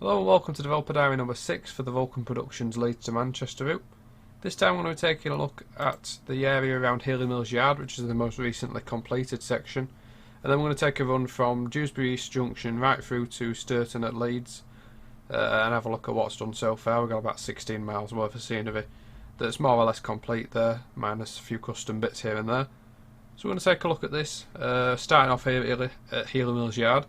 Hello and welcome to Developer Diary number 6 for the Vulcan Productions Leeds to Manchester route. This time we're going to be taking a look at the area around Healey Mills yard, which is the most recently completed section, and then we're going to take a run from Dewsbury East Junction right through to Sturton at Leeds and have a look at what's done so far. We've got about 16 miles worth of scenery that's more or less complete there, minus a few custom bits here and there. So we're going to take a look at this, starting off here at Healey Mills yard.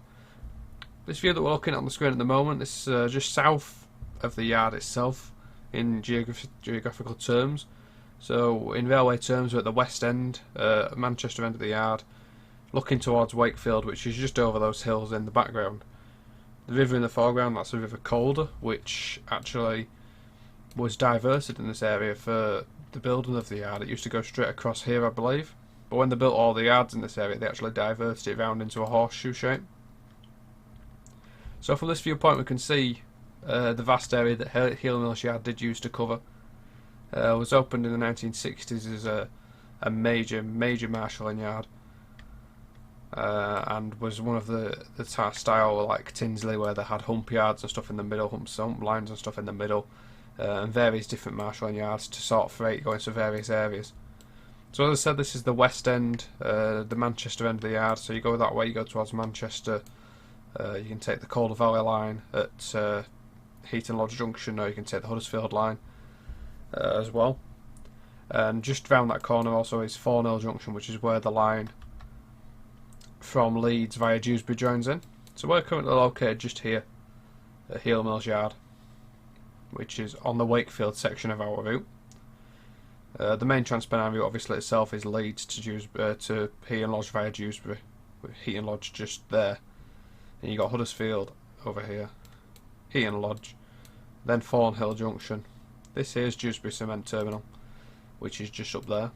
This view that we're looking at on the screen at the moment is just south of the yard itself in geographical terms. So in railway terms, we're at the west end, Manchester end of the yard, looking towards Wakefield, which is just over those hills in the background. The river in the foreground, that's the River Calder, which actually was diverted in this area for the building of the yard. It used to go straight across here, I believe, but when they built all the yards in this area, they actually diverted it round into a horseshoe shape. So from this viewpoint we can see the vast area that Healey Mills yard did used to cover. It was opened in the 1960s as a major marshalling yard, and was one of the style like Tinsley, where they had hump yards and stuff in the middle, hump lines and stuff in the middle, and various different marshalling yards to sort freight going to various areas. So as I said, this is the west end, the Manchester end of the yard. So you go that way, you go towards Manchester. You can take the Calder Valley line at Heaton Lodge Junction, or you can take the Huddersfield line as well. And just round that corner also is Thornhill Junction, which is where the line from Leeds via Dewsbury joins in. So we're currently located just here at Healey Mills yard, which is on the Wakefield section of our route. The main Transpennine route obviously itself is Leeds to Heaton Lodge via Dewsbury, with Heaton Lodge just there. And you got Huddersfield over here, Heaton Lodge, then Thornhill Junction. This here is Dewsbury Cement Terminal, which is just up there.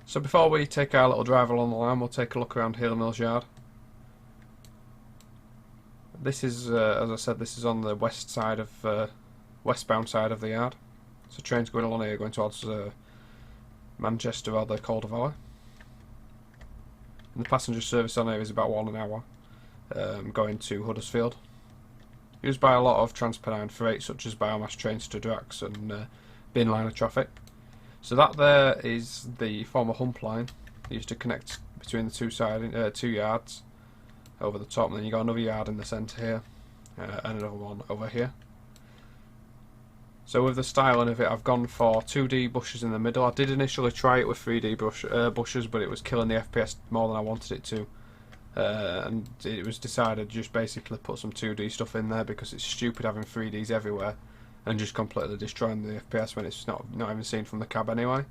So before we take our little drive along the line, we'll take a look around Healey Mills yard. This is, as I said, this is on the west side of westbound side of the yard. So trains going along here, going towards Manchester or the Calder Valley. And the passenger service on here is about 1 hour. Going to Huddersfield. Used by a lot of Transpennine freight such as biomass trains to Drax and bin liner traffic. So that there is the former hump line. It used to connect between the two yards over the top, and then you got another yard in the centre here and another one over here. So with the styling of it, I've gone for 2D bushes in the middle. I did initially try it with 3D bushes, but it was killing the FPS more than I wanted it to. And it was decided just basically put some 2D stuff in there, because it's stupid having 3Ds everywhere and just completely destroying the FPS when it's not even seen from the cab anyway,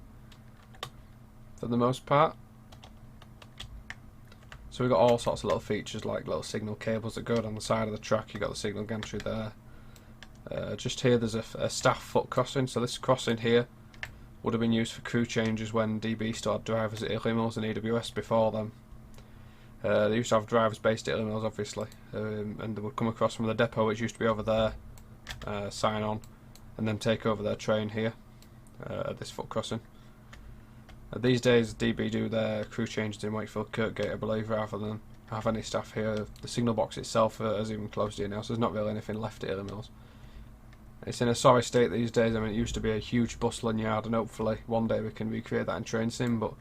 for the most part. So we've got all sorts of little features like little signal cables that go down the side of the track. You've got the signal gantry there. Just here there's a staff foot crossing, so this crossing here would have been used for crew changes when DB still had drivers at Healey Mills and EWS before them. They used to have drivers based at Healey Mills obviously, and they would come across from the depot, which used to be over there, sign on, and then take over their train here at this foot crossing. These days DB do their crew changes in Wakefield Kirkgate, I believe, rather than have any staff here. The signal box itself has even closed here now, so there's not really anything left at Healey Mills. It's in a sorry state these days. I mean, it used to be a huge bustling yard, and hopefully one day we can recreate that in train sim, but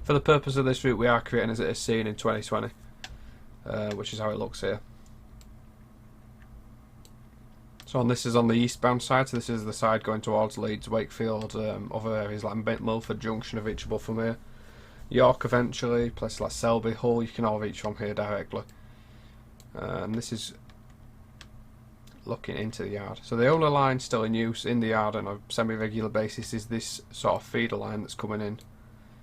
for the purpose of this route we are creating as it is seen in 2020, which is how it looks here. So this is on the eastbound side, so this is the side going towards Leeds, Wakefield, other areas like Milford Junction are reachable from here. York eventually, places like Selby, Hull, you can all reach from here directly. And this is looking into the yard. So the only line still in use in the yard on a semi-regular basis is this sort of feeder line that's coming in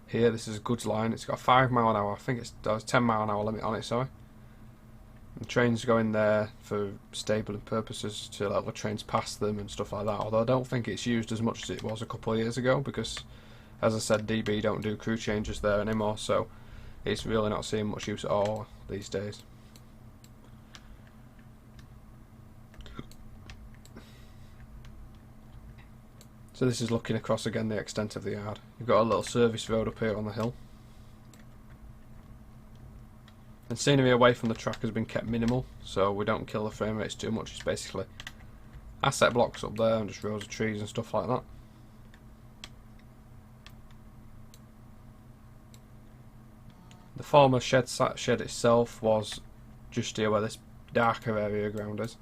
here. This is a goods line. It's got a 5 mile an hour, I think it's 10 mile an hour limit on it, sorry. The trains go in there for stabling purposes to let the trains pass them and stuff like that, although I don't think it's used as much as it was a couple of years ago, because as I said, DB don't do crew changes there anymore, so it's really not seeing much use at all these days. So this is looking across again the extent of the yard. You've got a little service road up here on the hill. And scenery away from the track has been kept minimal, so we don't kill the frame rates too much. It's basically asset blocks up there and just rows of trees and stuff like that. The former shed itself was just here where this darker area of ground is,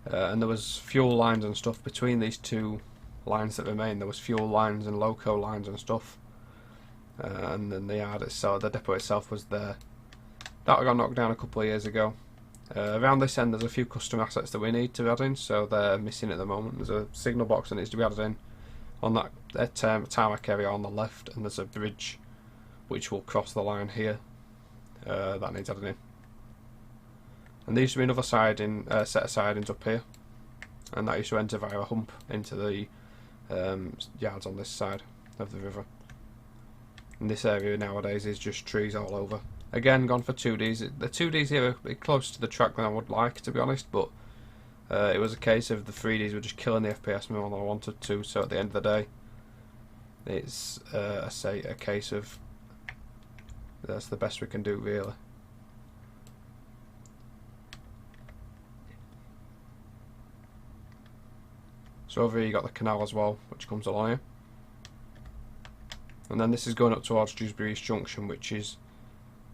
and there was fuel lines and stuff between these two lines that remain. There was fuel lines and loco lines and stuff, and then the yard itself, the depot itself, was there. That got knocked down a couple of years ago. Around this end there's a few custom assets that we need to add in, so they're missing at the moment. There's a signal box that needs to be added in on that tarmac area on the left, and there's a bridge which will cross the line here. That needs adding in. And there used to be another siding, set of sidings up here, and that used to enter via a hump into the yards on this side of the river. And this area nowadays is just trees all over. Again, gone for 2Ds. The 2Ds here are a bit closer to the track than I would like, to be honest, but it was a case of the 3Ds were just killing the FPS more than I wanted to, so at the end of the day, it's a case of that's the best we can do, really. So over here you got the canal as well, which comes along here. And then this is going up towards Dewsbury East Junction, which is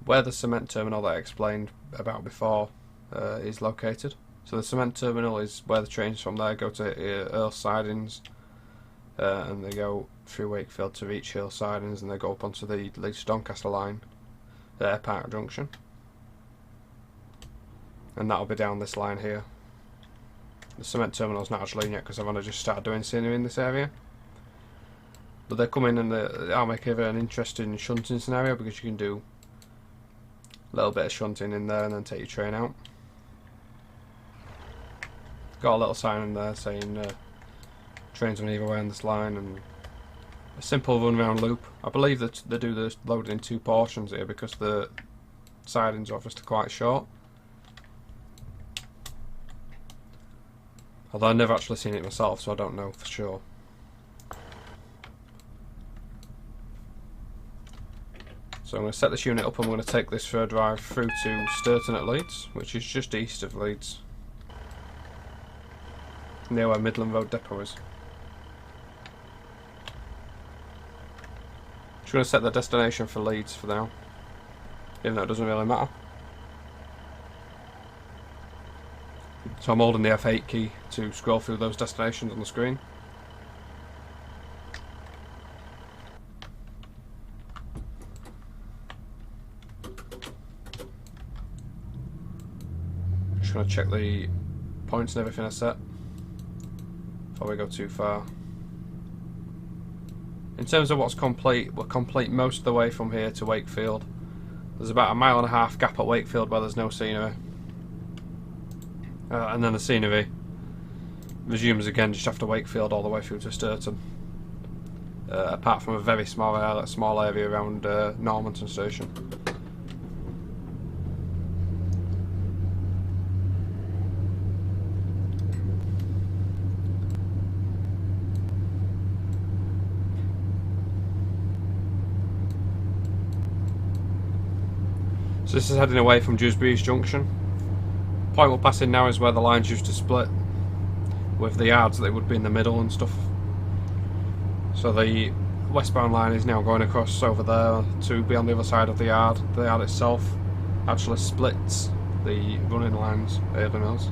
where the cement terminal that I explained about before is located. So the cement terminal is where the trains from there go to Earl Sidings, and they go through Wakefield to reach Earl Sidings, and they go up onto the Leeds to Doncaster line, Park Junction. And that'll be down this line here. The cement terminal's not actually in yet because I've only just started doing scenery in this area. But they come in and that'll make it an interesting shunting scenario, because you can do a little bit of shunting in there and then take your train out. Got a little sign in there saying trains on either way on this line, and a simple run round loop. I believe that they do the loading in 2 portions here because the sidings are obviously quite short. Although I've never actually seen it myself, so I don't know for sure. So I'm going to set this unit up, and I'm going to take this for a drive through to Sturton at Leeds, which is just east of Leeds, near where Midland Road Depot is. Just going to set the destination for Leeds for now, even though it doesn't really matter. So I'm holding the F8 key to scroll through those destinations on the screen. Just going to check the points and everything I set before we go too far. In terms of what's complete, we're complete most of the way from here to Wakefield. There's about a 1.5 mile gap at Wakefield where there's no scenery. And then the scenery resumes again just after Wakefield all the way through to Sturton. Apart from a very small area around Normanton Station. So this is heading away from Dewsbury East Junction. The point we're passing now is where the lines used to split, with the yards that would be in the middle and stuff. So the westbound line is now going across over there to be on the other side of the yard. The yard itself actually splits the running lines at Healey Mills.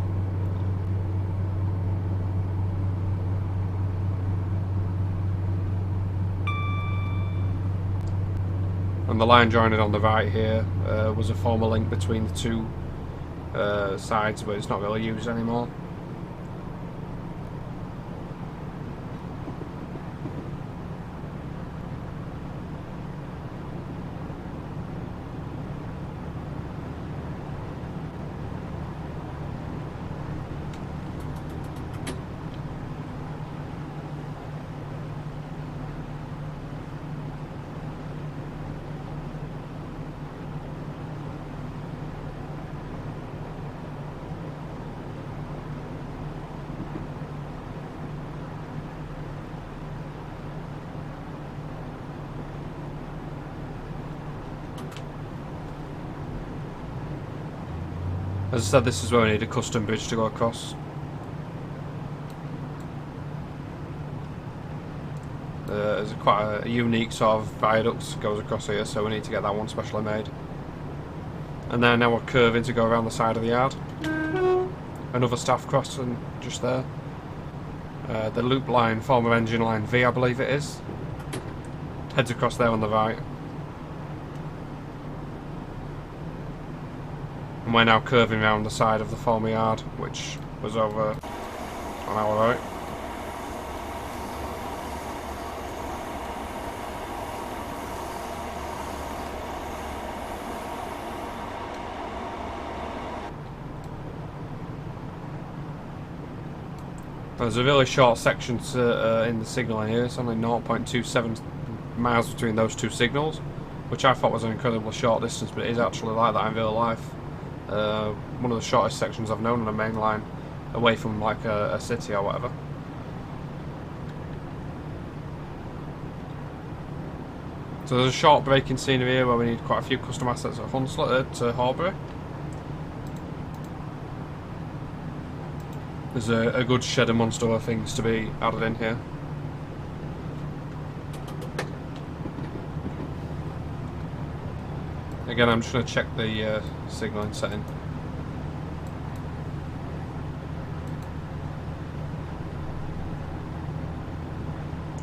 And the line joining on the right here was a former link between the two sides, but it's not really used anymore. As I said, this is where we need a custom bridge to go across. There's quite a unique sort of viaduct that goes across here, so we need to get that one specially made. And then now we're curving to go around the side of the yard. Another staff crossing just there. The loop line, former engine line V, I believe it is. Heads across there on the right. And we're now curving around the side of the former yard, which was over on our right. There's a really short section in the signalling here. It's only 0.27 miles between those two signals, which I thought was an incredibly short distance, but it is actually like that in real life. One of the shortest sections I've known on a main line, away from like a city or whatever. So there's a short braking scene here where we need quite a few custom assets at Hunslet to Horbury. There's a good shed amongst other things to be added in here. Again, I'm just going to check the signalling setting.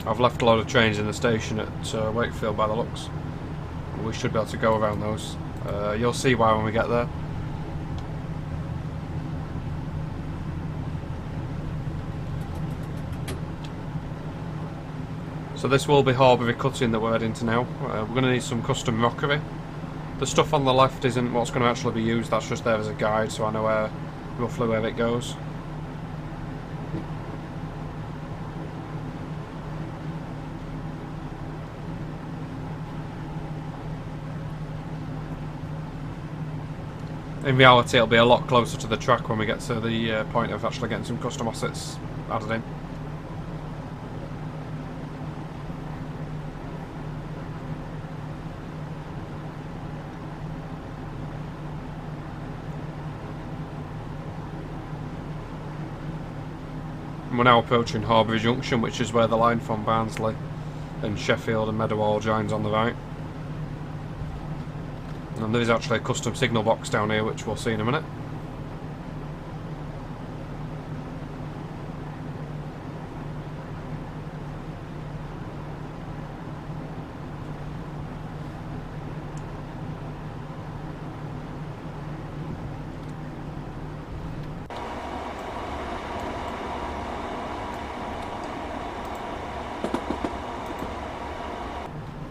I've left a load of trains in the station at Wakefield by the looks. We should be able to go around those. You'll see why when we get there. So this will be Horbury cutting that we're heading to now. We're going to need some custom rockery. The stuff on the left isn't what's going to actually be used, that's just there as a guide so I know roughly where it goes. In reality it'll be a lot closer to the track when we get to the point of actually getting some custom assets added in. We're now approaching Dewsbury Junction, which is where the line from Barnsley and Sheffield and Meadowhall joins on the right. And there is actually a custom signal box down here, which we'll see in a minute.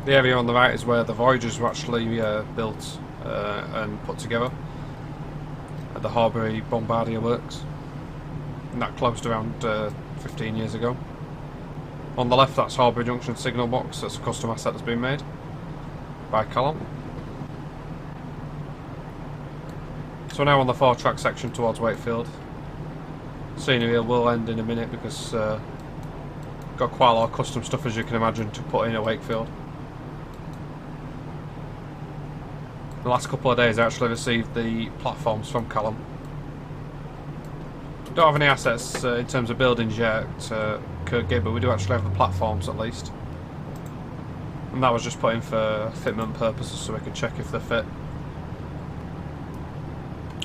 The area on the right is where the Voyagers were actually built and put together at the Horbury Bombardier Works, and that closed around 15 years ago. On the left, that's Dewsbury Junction signal box. That's a custom asset that's been made by Callum. So now on the 4-track section towards Wakefield. Scenery will end in a minute because got quite a lot of custom stuff, as you can imagine, to put in at Wakefield. The last couple of days I actually received the platforms from Callum. Don't have any assets in terms of buildings yet, Kirkgate, but we do actually have the platforms at least. And that was just put in for fitment purposes so we can check if they fit.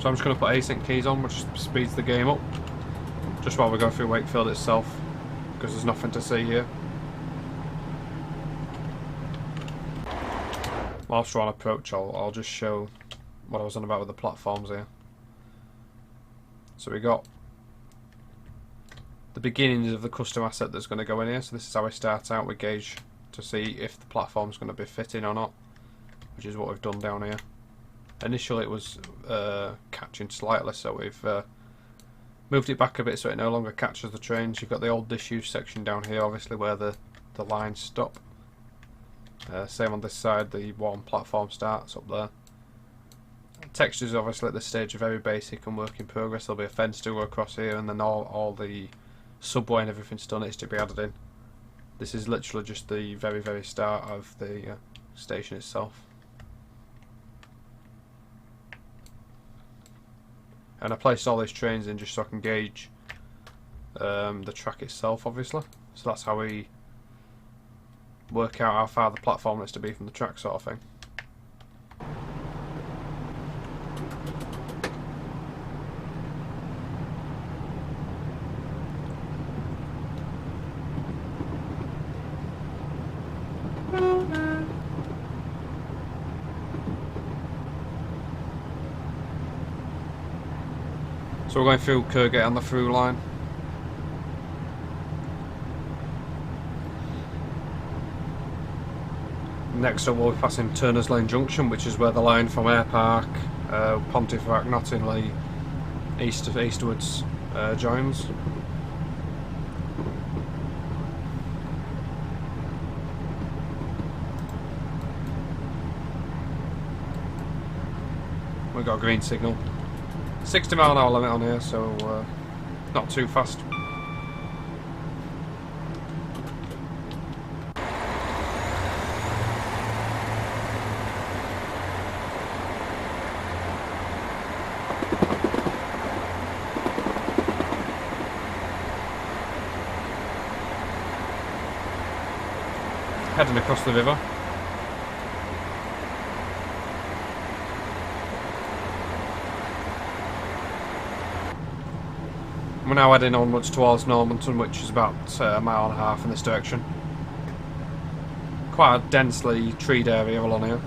So I'm just going to put async keys on, which speeds the game up, just while we go through Wakefield itself, because there's nothing to see here. Whilst we're on approach, I'll just show what I was on about with the platforms here. So we got the beginnings of the custom asset that's going to go in here. So this is how we start out. We gauge to see if the platform's going to be fitting or not, which is what we've done down here. Initially it was catching slightly, so we've moved it back a bit so it no longer catches the trains. You've got the old disused section down here, obviously, where the lines stop. Same on this side, the one platform starts up there. Textures obviously at this stage are very basic and work in progress. There'll be a fence to go across here, and then all the subway and everything still needs to be added in. This is literally just the very start of the station itself. And I placed all these trains in just so I can gauge the track itself, obviously. So that's how we work out how far the platform needs to be from the track, sort of thing. So we're going through Kirkgate on the through line. Next up we'll be passing Turners Lane Junction, which is where the line from Air Park, Pontefract, Nottingley, eastwards joins. We've got a green signal. 60-mile-an-hour limit on here, so not too fast. Heading across the river. We're now heading onwards towards Normanton, which is about a mile and a half in this direction. Quite a densely treed area along here.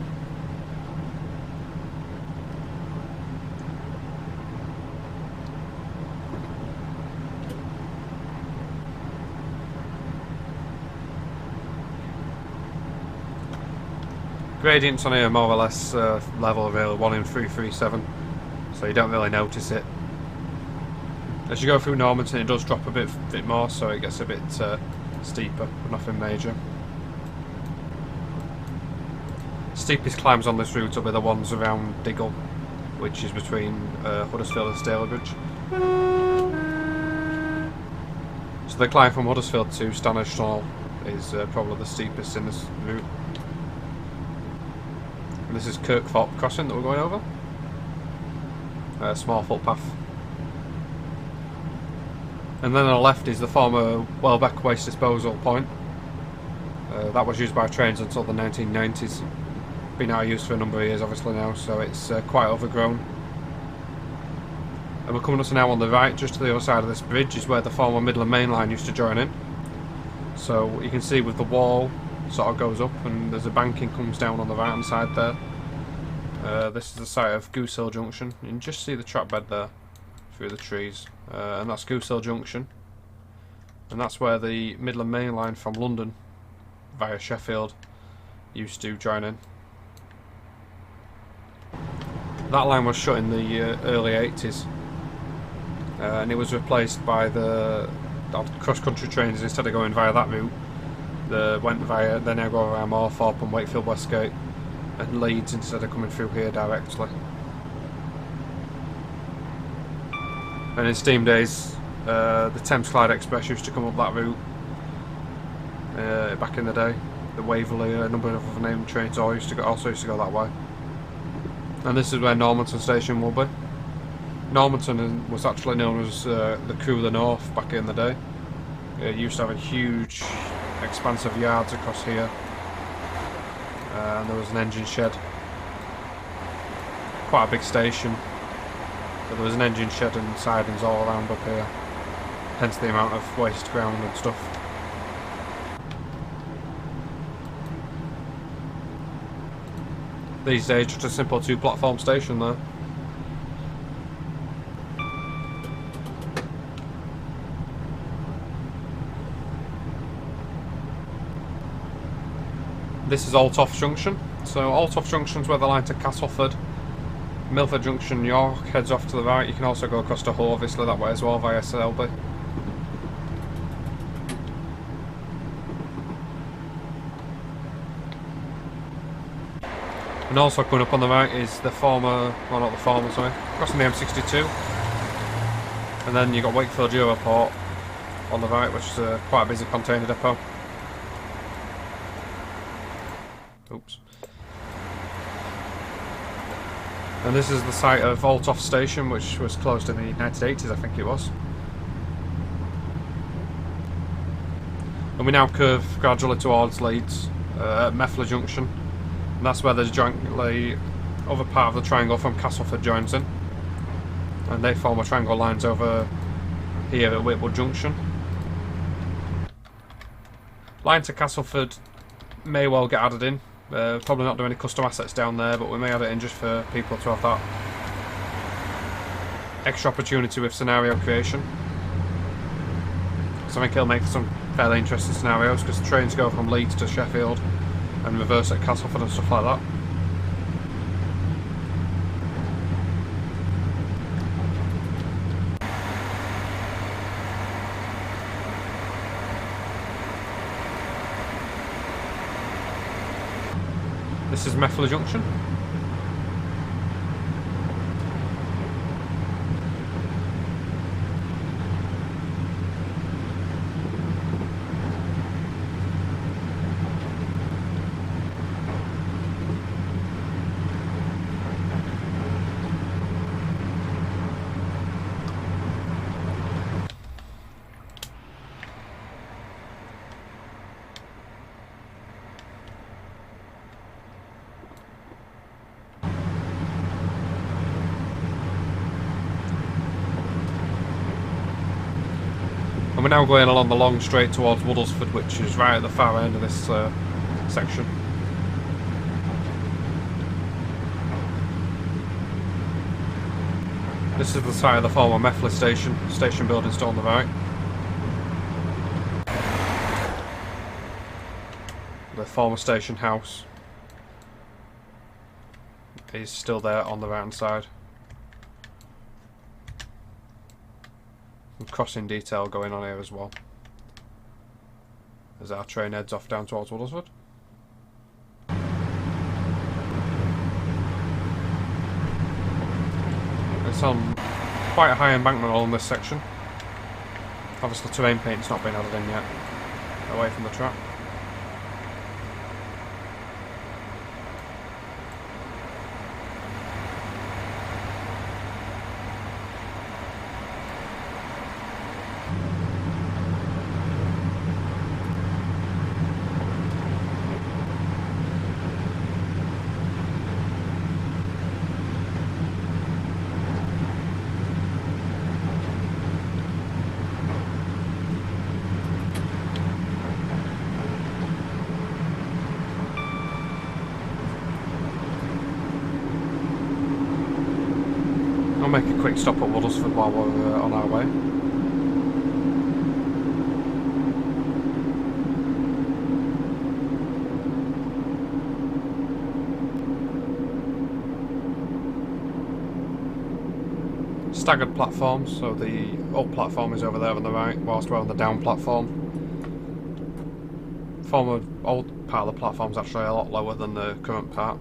Gradients on here are more or less level, really, 1 in 337, so you don't really notice it. As you go through Normanton, it does drop a bit more, so it gets a bit steeper, but nothing major. Steepest climbs on this route will be the ones around Diggle, which is between Huddersfield and Stalybridge. So the climb from Huddersfield to Stanage Tunnel is probably the steepest in this route. And this is Kirkthorpe Crossing that we're going over. A small footpath. And then on the left is the former Welbeck Waste Disposal Point. That was used by trains until the 1990s. Been out of use for a number of years obviously now, so it's quite overgrown. And we're coming up to now on the right, just to the other side of this bridge, is where the former Midland Main Line used to join in. So you can see with the wall sort of goes up and there's a banking comes down on the right hand side there. This is the site of Goose Hill Junction. You can just see the track bed there through the trees. And that's Goose Hill Junction, and that's where the Midland Main Line from London via Sheffield used to join in. That line was shut in the early 80s, and it was replaced by the cross-country trains. Instead of going via that route, they now go around Moorthorpe and Wakefield Westgate and Leeds instead of coming through here directly. And in steam days, the Thames Clyde Express used to come up that route back in the day. The Waverley, a number of other named trains also used to go that way. And this is where Normanton Station will be. Normanton was actually known as the Crew of the North back in the day. It used to have a huge, expansive yards across here, and there was an engine shed. Quite a big station. But there was an engine shed and sidings all around up here, hence the amount of waste ground and stuff. These days just a simple 2-platform station there. This is Altoft Junction. So Altoft Junction is where the line to Castleford. Milford Junction, York, heads off to the right. You can also go across to Hull, obviously, that way as well, via Selby. And also coming up on the right is the former, well not the former, sorry, crossing the M62. And then you've got Wakefield Europort on the right, which is quite a busy container depot. Oops. And this is the site of Altoff Station, which was closed in the 1980s, I think it was. And we now curve gradually towards Leeds, at Meffler Junction. And that's where the other part of the triangle from Castleford joins in. And they form a triangle lines over here at Wakefield Junction. Line to Castleford may well get added in. Probably not do any custom assets down there, but we may add it in just for people to have that extra opportunity with scenario creation. So I think it'll make some fairly interesting scenarios, because the trains go from Leeds to Sheffield and reverse at Castleford and stuff like that. This is Meffler Junction. And we're now going along the long straight towards Woodlesford, which is right at the far end of this section. This is the site of the former Meffler station. Station building still on the right. The former station house is still there on the right hand side. Crossing detail going on here as well, as our train heads off down towards Woodlesford. It's on quite a high embankment along this section. Obviously terrain paint's not been added in yet, away from the track. I'll make a quick stop at Woodlesford while we're on our way. Staggered platforms, so the up platform is over there on the right, whilst we're on the down platform. Former old part of the platform is actually a lot lower than the current part.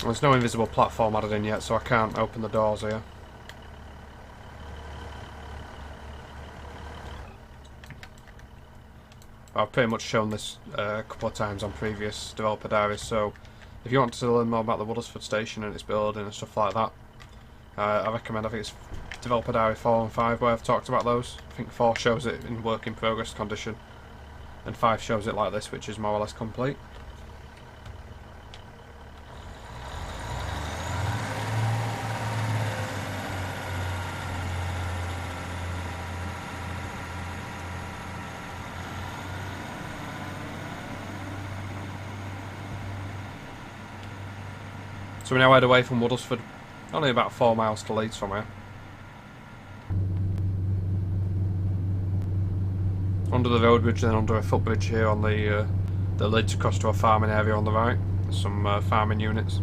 There's no invisible platform added in yet, so I can't open the doors here. I've pretty much shown this a couple of times on previous developer diaries, so if you want to learn more about the Woodlesford station and its building and stuff like that, I recommend, I think it's developer diary 4 and 5 where I've talked about those. I think 4 shows it in work in progress condition, and 5 shows it like this, which is more or less complete. So we now head away from Woodlesford, only about 4 miles to Leeds from here. Under the road bridge, then under a footbridge here on the Leeds across to a farming area on the right. Some farming units.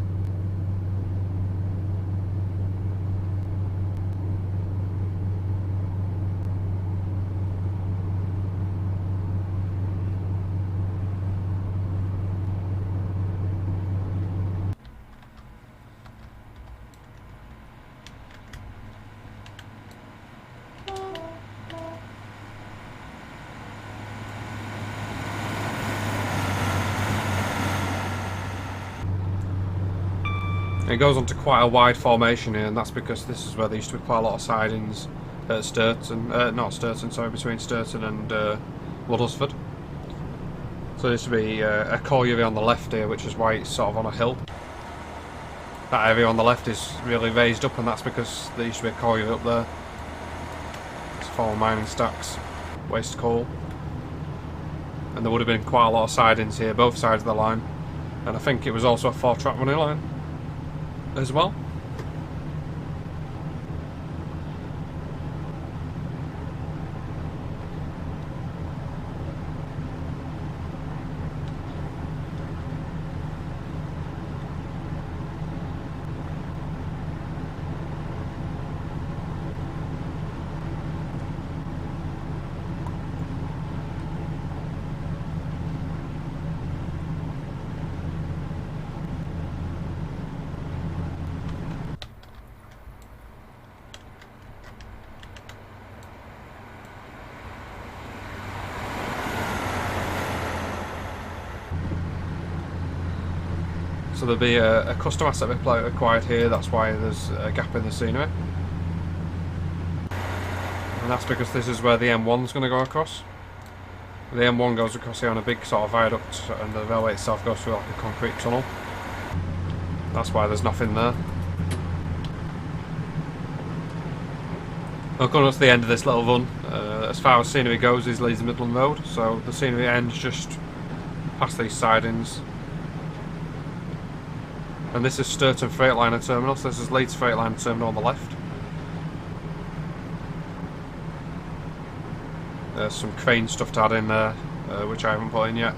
It goes on to quite a wide formation here, and that's because this is where there used to be quite a lot of sidings at Sturton, not Sturton, sorry, between Sturton and Huddersfield. So there used to be a colliery on the left here, which is why it's sort of on a hill. That area on the left is really raised up, and that's because there used to be a colliery up there. It's former mining stacks, waste coal. And there would have been quite a lot of sidings here, both sides of the line. And I think it was also a 4-track running line as well. So there'll be a custom asset required here, that's why there's a gap in the scenery. And that's because this is where the M1's going to go across. The M1 goes across here on a big sort of viaduct, and the railway itself goes through like a concrete tunnel. That's why there's nothing there. We're coming up to the end of this little run. As far as scenery goes is Leeds Midland Road, so the scenery ends just past these sidings. And this is Sturton Freightliner Terminal, so this is Leeds Freightliner Terminal on the left. There's some crane stuff to add in there, which I haven't put in yet.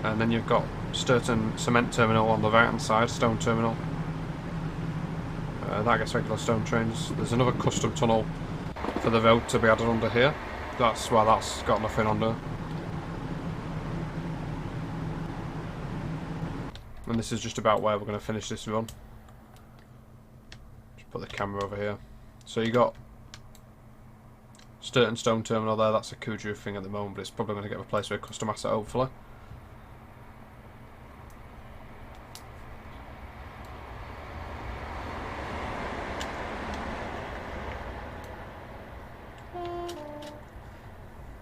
And then you've got Sturton Cement Terminal on the right hand side, Stone Terminal. That gets regular stone trains. There's another custom tunnel for the road to be added under here. That's why that's got nothing under. And this is just about where we're going to finish this run. Just put the camera over here. So you got Sturton Stone Terminal there, that's a Kuju thing at the moment, but it's probably going to get replaced with a custom asset hopefully.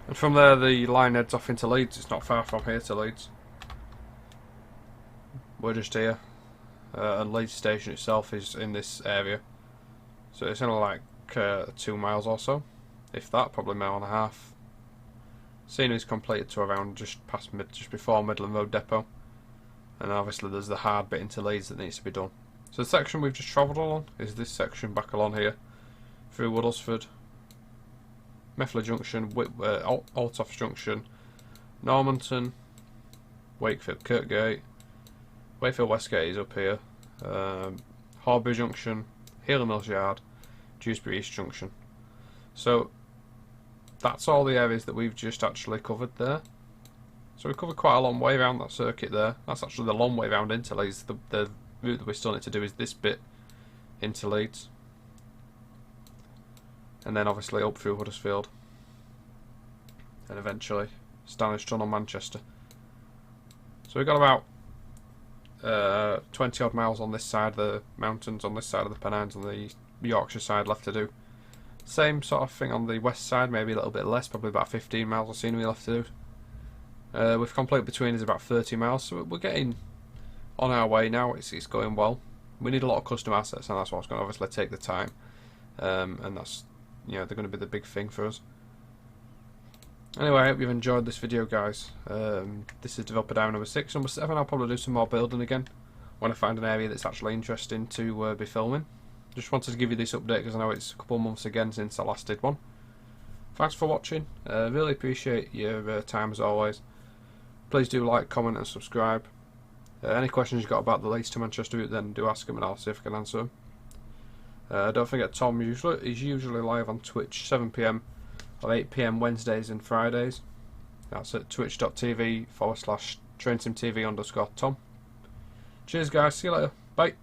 And from there the line heads off into Leeds. It's not far from here to Leeds. We're just here, and Leeds station itself is in this area, so it's only like 2 miles or so, if that, probably a mile and a half. Scenery is completed to around just before Midland Road Depot, and obviously there's the hard bit into Leeds that needs to be done. So the section we've just travelled along is this section back along here, through Huddersfield, Meffley Junction, Altoft Junction, Normanton, Wakefield Kirkgate, Wakefield Westgate is up here, Horbury Junction, Healey Mills Yard, Dewsbury East Junction. So that's all the areas that we've just actually covered there. So we've covered quite a long way around that circuit there. That's actually the long way round into Leeds. The route that we still need to do is this bit into Leeds. And then obviously up through Huddersfield. And eventually Stanage Tunnel, Manchester. So we've got about 20 odd miles on this side of the mountains, on this side of the Pennines, on the Yorkshire side left to do. Same sort of thing on the west side, maybe a little bit less, probably about 15 miles of scenery left to do. We've complete between is about 30 miles, so we're getting on our way now. It's going well. We need a lot of custom assets, and that's what's going to obviously take the time, and that's, you know, they're going to be the big thing for us. Anyway, I hope you've enjoyed this video, guys. This is Developer Down number 6. Number 7, I'll probably do some more building again when I find an area that's actually interesting to be filming. Just wanted to give you this update because I know it's a couple of months again since I last did one. Thanks for watching. Really appreciate your time as always. Please do like, comment and subscribe. Any questions you've got about the Leeds to Manchester route, then do ask them and I'll see if I can answer them. Don't forget Tom is usually live on Twitch 7 PM or 8 PM Wednesdays and Fridays. That's at twitch.tv/TrainSimTV_Tom. Cheers guys, see you later, bye.